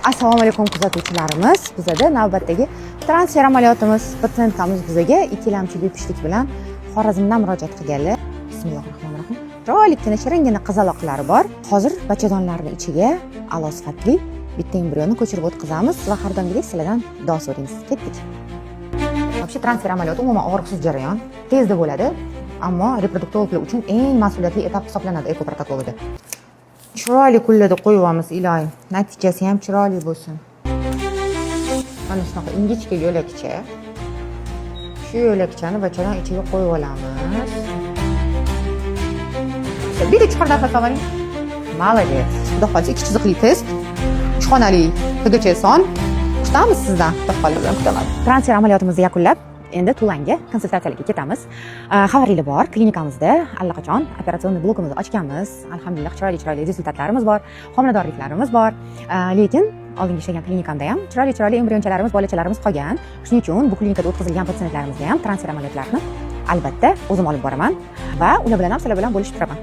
Assalomu alaykum kuzatuvchilarimiz. Bizda navbatdagi transfer amaliyotimiz. Patsientamiz bizga ikkilamchi bepushtlik bilan Xorazmdan murojaat qilganlar. Bismillahirrohmanirrohim. Chiroylikgina shiringina qizaloqlari bor. Hozir bachadonlarning ichiga a'lo sifatli bitta embrionni ko'chirib o'tkazamiz va har doimgidek sizlardan duo so'raymiz. Ketdik. Вообще transfer amaliyoti umuman og'riqsiz jarayon, tezda bo'ladi, ammo reproduktorlar uchun eng mas'uliyatli etap hisoblanadi eko protokolida. Chiroyli kullarda qo'yamiz, iloyim. Natijasi ham chiroyli bo'lsin. Mana shunaqa ingichka yo'lakcha. Shu yo'lakchani bachadon ichiga qo'yib olamiz. Bitta chiqardan qavaring. Молодец. Xudo xohlasa ikki chiziqli test. Uchxonali TGC son. Kutamiz sizdan. Xudo xohlasa kutaman. Transfer amaliyotimizni yakunlab, endi Tulanga konsultatsiyaga ketamiz. Xabaringlar bor, klinikamizda allaqachon operatsion blokimizni ochganmiz. Alhamdulillah chiroyli rezultatlarimiz bor, homiladorliklarimiz bor. Lekin oldingi ishlagan klinikamda ham chiroyli embrionchalarimiz, bolachalarimiz qolgan. Shuning uchun bu klinikada o'tkazilgan patsientlarimizga ham transfer amaliyotlarini albatta o'zim olib boraman va ular bilan ham sizlar bilan bo'lishib turaman.